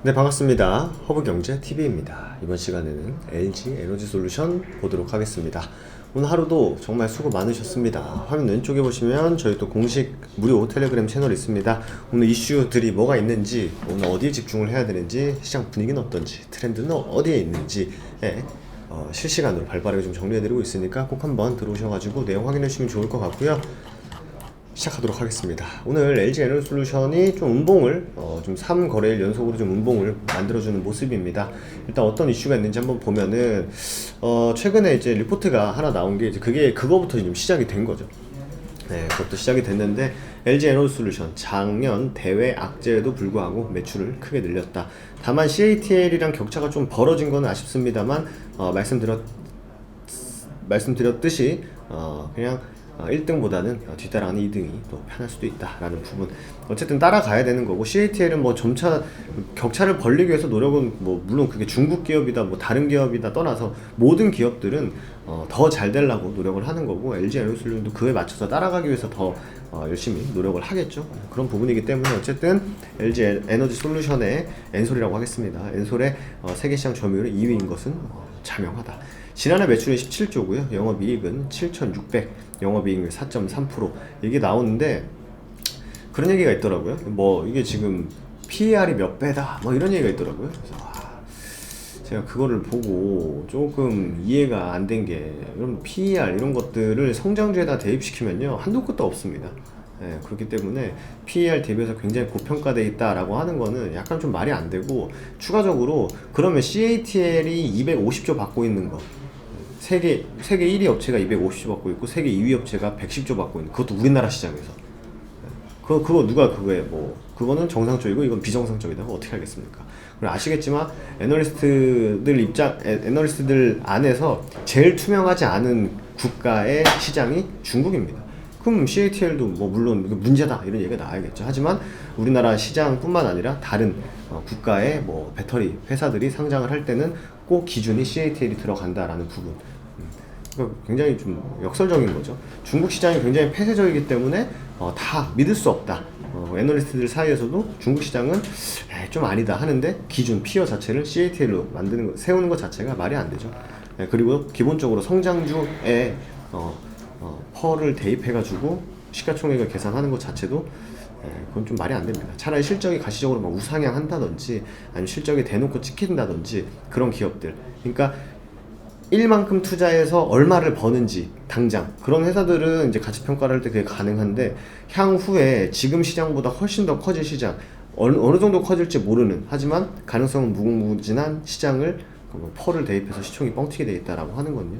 네, 반갑습니다. 허브경제TV입니다. 이번 시간에는 LG 에너지솔루션 보도록 하겠습니다. 오늘 하루도 정말 수고 많으셨습니다. 화면 왼쪽에 보시면 저희 또 공식 무료 텔레그램 채널이 있습니다. 오늘 이슈들이 뭐가 있는지, 오늘 어디에 집중을 해야 되는지, 시장 분위기는 어떤지, 트렌드는 어디에 있는지 실시간으로 발빠르게 좀 정리해드리고 있으니까 꼭 한번 들어오셔가지고 내용 확인해 주시면 좋을 것 같고요. 시작하도록 하겠습니다. 오늘 LG 에너지솔루션이 좀 운봉을 좀 3거래일 연속으로 좀 운봉을 만들어주는 모습입니다. 일단 어떤 이슈가 있는지 한번 보면은 최근에 이제 리포트가 하나 나온 게 이제 그거부터 좀 시작이 된 거죠. 네, 그것도 시작이 됐는데 LG 에너지솔루션 작년 대외 악재에도 불구하고 매출을 크게 늘렸다. 다만 CATL이랑 격차가 좀 벌어진 건 아쉽습니다만 말씀드렸듯이 그냥 1등보다는 뒤따라가는 2등이 또 편할 수도 있다라는 부분. 어쨌든 따라가야 되는 거고, CATL은 뭐 점차 격차를 벌리기 위해서 노력은 뭐 물론 그게 중국 기업이다 뭐 다른 기업이다 떠나서 모든 기업들은 더 잘 되려고 노력을 하는 거고, LG 에너지솔루션도 그에 맞춰서 따라가기 위해서 더 열심히 노력을 하겠죠. 그런 부분이기 때문에 어쨌든 LG 에너지솔루션의 엔솔이라고 하겠습니다. 엔솔의 세계시장 점유율이 2위인 것은 자명하다. 지난해 매출이 17조고요. 영업이익은 7,600, 영업이익률 4.3% 이게 나오는데 그런 얘기가 있더라고요. 뭐 이게 지금 PER이 몇 배다 뭐 이런 얘기가 있더라고요. 그래서 제가 그거를 보고 조금 이해가 안 된 게, 이런 PER 이런 것들을 성장주에다 대입시키면요 한도 끝도 없습니다. 네, 그렇기 때문에 PER 대비해서 굉장히 고평가되어 있다라고 하는 거는 약간 좀 말이 안 되고, 추가적으로 그러면 CATL이 250조 받고 있는 거, 세계 1위 업체가 250조 받고 있고 세계 2위 업체가 110조 받고 있는, 그것도 우리나라 시장에서. 그거 누가 그거에 뭐 그거는 정상적이고 이건 비정상적이다. 어떻게 알겠습니까? 그리고 아시겠지만 애널리스트들 안에서 제일 투명하지 않은 국가의 시장이 중국입니다. 그럼 CATL도 뭐 물론 문제다 이런 얘기가 나와야겠죠. 하지만 우리나라 시장뿐만 아니라 다른 국가의 뭐 배터리 회사들이 상장을 할 때는 꼭 기준이 CATL이 들어간다라는 부분. 그러니까 굉장히 좀 역설적인 거죠. 중국 시장이 굉장히 폐쇄적이기 때문에 다 믿을 수 없다. 애널리스트들 사이에서도 중국 시장은 좀 아니다 하는데 기준 피어 자체를 CATL로 세우는 것 자체가 말이 안 되죠. 그리고 기본적으로 성장주에 펄을 대입해가지고 시가총액을 계산하는 것 자체도 그건 좀 말이 안 됩니다. 차라리 실적이 가시적으로 막 우상향한다든지 아니면 실적이 대놓고 찍힌다든지 그런 기업들, 그러니까 1만큼 투자해서 얼마를 버는지 당장 그런 회사들은 이제 가치평가를 할 때 그게 가능한데, 향후에 지금 시장보다 훨씬 더 커질 시장, 어느 정도 커질지 모르는, 하지만 가능성은 무궁무진한 시장을 펄을 대입해서 시총이 뻥튀기 되어 있다라고 하는 건요,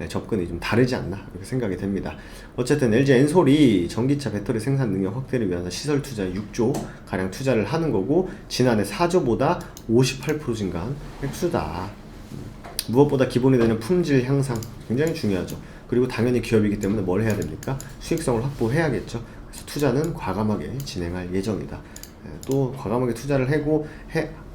접근이 좀 다르지 않나 이렇게 생각이 됩니다. 어쨌든 LG 엔솔이 전기차 배터리 생산 능력 확대를 위해서 시설 투자 6조 가량 투자를 하는 거고, 지난해 4조보다 58% 증가한 획수다. 무엇보다 기본이 되는 품질 향상 굉장히 중요하죠. 그리고 당연히 기업이기 때문에 뭘 해야 됩니까? 수익성을 확보해야겠죠. 그래서 투자는 과감하게 진행할 예정이다. 또 과감하게 투자를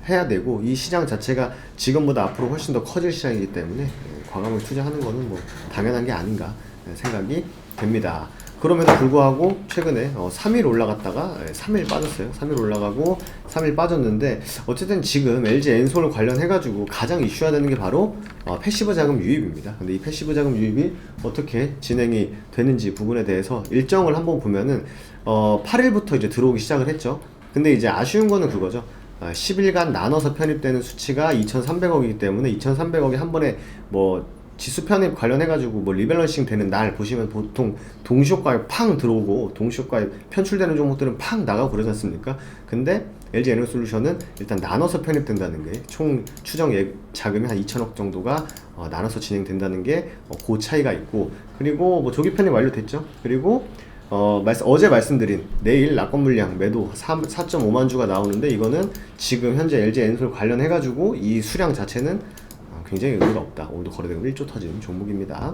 해야 되고, 이 시장 자체가 지금보다 앞으로 훨씬 더 커질 시장이기 때문에 과감하게 투자하는 것은 뭐 당연한 게 아닌가 생각이 됩니다. 그럼에도 불구하고 최근에 3일 올라갔다가 3일 빠졌어요. 3일 올라가고 3일 빠졌는데, 어쨌든 지금 LG 엔솔 관련해가지고 가장 이슈화 되는 게 바로 패시브 자금 유입입니다. 근데 이 패시브 자금 유입이 어떻게 진행이 되는지 부분에 대해서 일정을 한번 보면은 8일부터 이제 들어오기 시작을 했죠. 근데 이제 아쉬운 거는 그거죠. 10일간 나눠서 편입되는 수치가 2,300억이기 때문에 2,300억이 한 번에 뭐 지수 편입 관련해가지고 뭐 리밸런싱 되는 날 보시면 보통 동시효과에 팡 들어오고 동시효과에 편출되는 종목들은 팡 나가고 그러지 않습니까? 근데 LG 에너지솔루션은 일단 나눠서 편입된다는 게, 총 추정 자금이 한 2천억 정도가 나눠서 진행된다는 게 그 차이가 있고, 그리고 뭐 조기 편입 완료됐죠. 그리고 어제 말씀드린 내일 낙권 물량 매도 4.5만 주가 나오는데, 이거는 지금 현재 LG 엔솔 관련해가지고 이 수량 자체는 굉장히 의미가 없다. 오늘도 거래대금 1조 터진 종목입니다.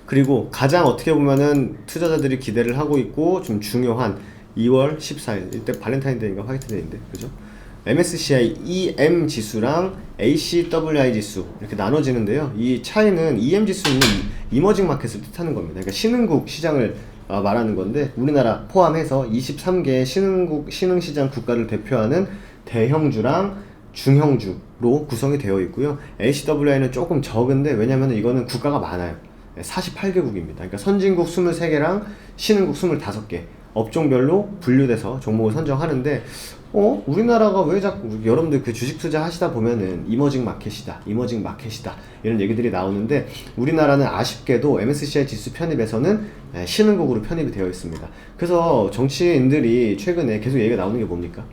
그리고 가장 어떻게 보면은 투자자들이 기대를 하고 있고 좀 중요한 2월 14일 이때 발렌타인데이인가 화이트데이인데, 그죠? MSCI EM 지수랑 ACWI 지수 이렇게 나눠지는데요. 이 차이는 EM 지수는 이머징 마켓을 뜻하는 겁니다. 그러니까 신흥국 시장을 말하는 건데, 우리나라 포함해서 23개의 신흥시장 국가를 대표하는 대형주랑 중형주로 구성이 되어 있고요. LCWI는 조금 적은데 왜냐면 이거는 국가가 많아요. 48개국입니다. 그러니까 선진국 23개랑 신흥국 25개 업종별로 분류돼서 종목을 선정하는데 우리나라가 왜 자꾸 여러분들 그 주식 투자 하시다 보면은 이머징 마켓이다 이런 얘기들이 나오는데 우리나라는 아쉽게도 MSCI 지수 편입에서는 신흥국으로 편입이 되어 있습니다. 그래서 정치인들이 최근에 계속 얘기가 나오는 게 뭡니까?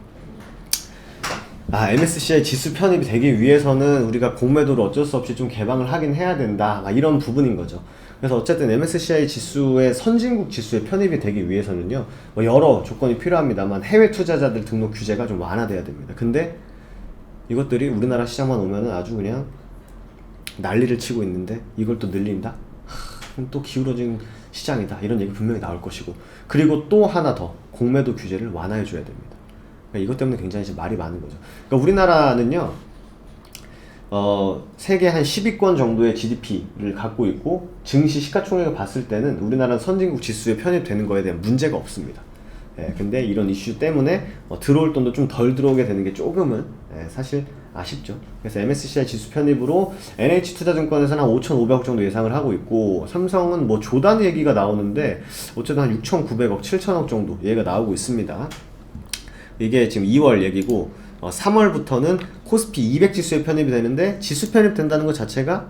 MSCI 지수 편입이 되기 위해서는 우리가 공매도를 어쩔 수 없이 좀 개방을 하긴 해야 된다. 이런 부분인 거죠. 그래서 어쨌든 MSCI 지수의 선진국 지수에 편입이 되기 위해서는요, 여러 조건이 필요합니다만 해외 투자자들 등록 규제가 좀 완화돼야 됩니다. 근데 이것들이 우리나라 시장만 오면은 아주 그냥 난리를 치고 있는데 이걸 또 늘린다? 그럼 또 기울어진 시장이다. 이런 얘기 분명히 나올 것이고, 그리고 또 하나 더 공매도 규제를 완화해 줘야 됩니다. 이것 때문에 굉장히 이제 말이 많은 거죠. 그러니까 우리나라는요, 세계 한 10위권 정도의 GDP를 갖고 있고, 증시 시가총액을 봤을 때는 우리나라는 선진국 지수에 편입되는 거에 대한 문제가 없습니다. 근데 이런 이슈 때문에 들어올 돈도 좀 덜 들어오게 되는 게 조금은 사실 아쉽죠. 그래서 MSCI 지수 편입으로 NH투자증권에서는 한 5,500억 정도 예상을 하고 있고, 삼성은 뭐 조단 얘기가 나오는데 어쨌든 한 6,900억, 7,000억 정도 얘기가 나오고 있습니다. 이게 지금 2월 얘기고 3월부터는 코스피 200 지수에 편입이 되는데 지수 편입된다는 것 자체가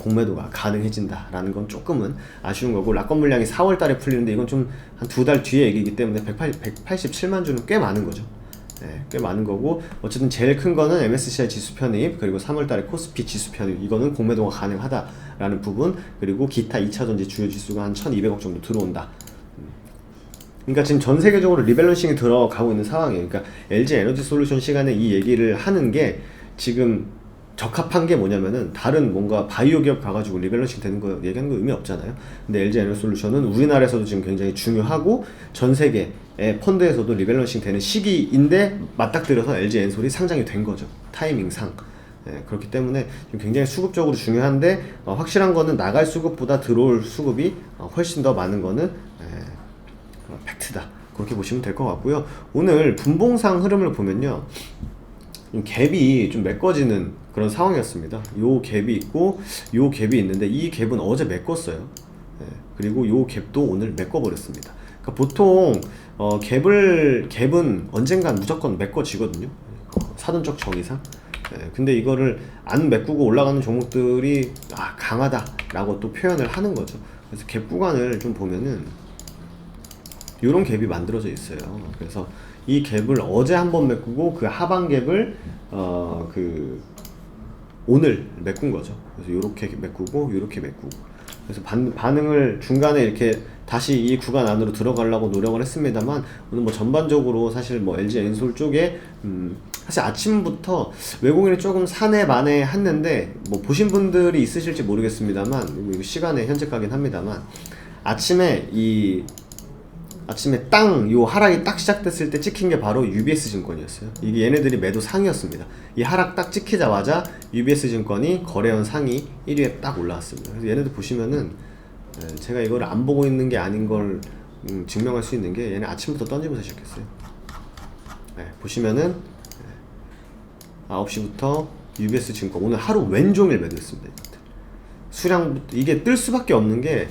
공매도가 가능해진다라는 건 조금은 아쉬운 거고, 락건 물량이 4월 달에 풀리는데 이건 좀 한 2달 뒤에 얘기이기 때문에 187만 주는 꽤 많은 거죠. 꽤 많은 거고, 어쨌든 제일 큰 거는 MSCI 지수 편입, 그리고 3월 달에 코스피 지수 편입, 이거는 공매도가 가능하다라는 부분, 그리고 기타 2차전지 주요 지수가 한 1200억 정도 들어온다. 그러니까 지금 전 세계적으로 리밸런싱이 들어가고 있는 상황이에요. 그러니까 LG 에너지 솔루션 시간에 이 얘기를 하는 게 지금 적합한 게 뭐냐면은 다른 뭔가 바이오 기업 가가지고 리밸런싱 되는 거 얘기하는 거 의미 없잖아요. 근데 LG 에너지 솔루션은 우리나라에서도 지금 굉장히 중요하고 전 세계의 펀드에서도 리밸런싱 되는 시기인데 맞닥뜨려서 LG 엔솔이 상장이 된 거죠. 타이밍상. 그렇기 때문에 굉장히 수급적으로 중요한데 확실한 거는 나갈 수급보다 들어올 수급이 훨씬 더 많은 거는 팩트다. 그렇게 보시면 될 것 같고요. 오늘 분봉상 흐름을 보면요, 갭이 좀 메꿔지는 그런 상황이었습니다. 요 갭이 있고 요 갭이 있는데 이 갭은 어제 메꿨어요. 그리고 요 갭도 오늘 메꿔버렸습니다. 그러니까 보통 갭은 언젠간 무조건 메꿔지거든요. 사돈적 정의상. 근데 이거를 안 메꾸고 올라가는 종목들이 강하다라고 또 표현을 하는 거죠. 그래서 갭 구간을 좀 보면은 이런 갭이 만들어져 있어요. 그래서 이 갭을 어제 한번 메꾸고 그 하방 갭을 오늘 메꾼 거죠. 그래서 요렇게 메꾸고 요렇게 메꾸고, 그래서 반응을 중간에 이렇게 다시 이 구간 안으로 들어가려고 노력을 했습니다만, 오늘 뭐 전반적으로 사실 뭐 LG 엔솔 쪽에 사실 아침부터 외국인이 조금 사내 만에 했는데, 뭐 보신 분들이 있으실지 모르겠습니다만, 이거 시간에 현재 가긴 합니다만, 아침에 요 하락이 딱 시작됐을 때 찍힌 게 바로 UBS 증권이었어요. 이게 얘네들이 매도 상이었습니다. 이 하락 딱 찍히자마자 UBS 증권이 거래원 상위 1위에 딱 올라왔습니다. 그래서 얘네들 보시면은 제가 이걸 안 보고 있는 게 아닌 걸 증명할 수 있는 게, 얘네 아침부터 던지면서 시작했어요. 보시면은 9시부터 UBS 증권 오늘 하루 왼종일 매도했습니다. 수량부터 이게 뜰 수밖에 없는 게,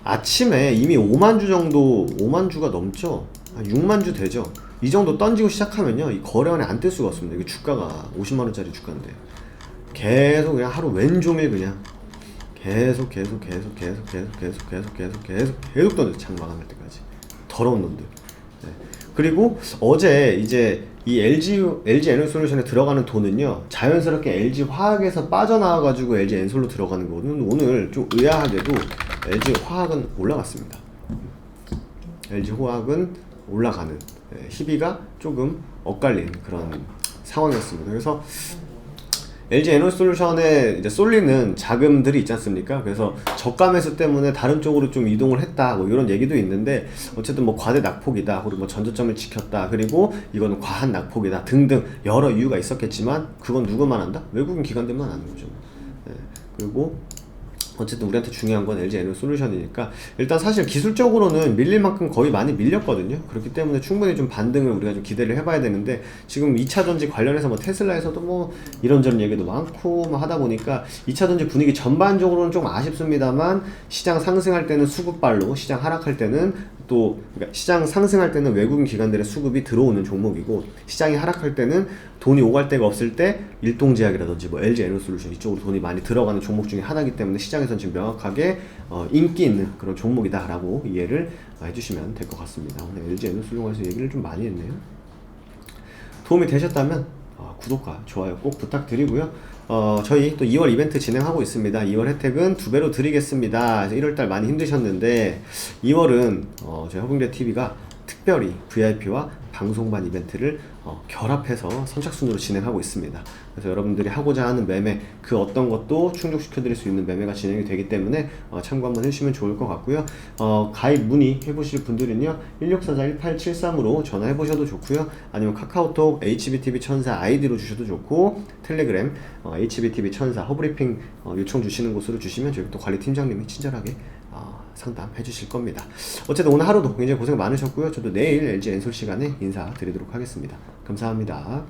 아침에 이미 5만 주 정도, 5만 주가 넘죠? 6만 주 되죠? 이 정도 던지고 시작하면요, 이 거래원에 안 뜰 수가 없습니다. 이게 주가가 50만원짜리 주가인데 계속 그냥 하루 왼종일 그냥 계속 던져, 장 마감할 때까지. 더러운 놈들. 그리고 어제 이제 이 LG 에너지 솔루션에 들어가는 돈은요, 자연스럽게 LG 화학에서 빠져나와가지고 LG 엔솔로 들어가는 거는, 오늘 좀 의아하게도 LG 화학은 올라갔습니다. LG 화학은 올라가는, 희비가 조금 엇갈린 그런 상황이었습니다. 그래서 LG 에너지 솔루션에 이제 쏠리는 자금들이 있지 않습니까? 그래서 저가 매수 때문에 다른 쪽으로 좀 이동을 했다, 뭐 이런 얘기도 있는데, 어쨌든 뭐 과대 낙폭이다, 그리고 뭐 전저점을 지켰다, 그리고 이거는 과한 낙폭이다 등등 여러 이유가 있었겠지만, 그건 누구만 한다? 외국인 기관들만 아는 거죠. 그리고 어쨌든 우리한테 중요한 건 LG 에너솔루션이니까 일단 사실 기술적으로는 밀릴 만큼 거의 많이 밀렸거든요. 그렇기 때문에 충분히 좀 반등을 우리가 좀 기대를 해봐야 되는데 지금 2차 전지 관련해서 뭐 테슬라에서도 뭐 이런저런 얘기도 많고 뭐 하다 보니까 2차 전지 분위기 전반적으로는 좀 아쉽습니다만 시장 상승할 때는 수급발로 시장 하락할 때는 또 그러니까 시장 상승할 때는 외국인 기관들의 수급이 들어오는 종목이고 시장이 하락할 때는 돈이 오갈 데가 없을 때 일동제약이라든지 뭐 LG 에너솔루션 이쪽으로 돈이 많이 들어가는 종목 중에 하나이기 때문에 시장에서는 지금 명확하게 인기 있는 그런 종목이다라고 이해를 해주시면 될 것 같습니다. 오늘 LG 에너솔루션에서 얘기를 좀 많이 했네요. 도움이 되셨다면 구독과 좋아요 꼭 부탁드리고요. 저희 또 2월 이벤트 진행하고 있습니다. 2월 혜택은 2배로 드리겠습니다. 1월달 많이 힘드셨는데 2월은 저희 허붕대TV가 특별히 VIP와 방송반 이벤트를 결합해서 선착순으로 진행하고 있습니다. 그래서 여러분들이 하고자 하는 매매 그 어떤 것도 충족시켜 드릴 수 있는 매매가 진행이 되기 때문에 참고 한번 해주시면 좋을 것 같고요. 가입 문의 해보실 분들은요 1644-1873으로 전화해 보셔도 좋고요, 아니면 카카오톡 HBTV 천사 아이디로 주셔도 좋고 텔레그램 HBTV 천사 허브리핑 요청 주시는 곳으로 주시면 저희 또 관리팀장님이 친절하게 상담해 주실 겁니다. 어쨌든 오늘 하루도 굉장히 고생 많으셨고요. 저도 내일 LG 엔솔 시간에 인사드리도록 하겠습니다. 감사합니다.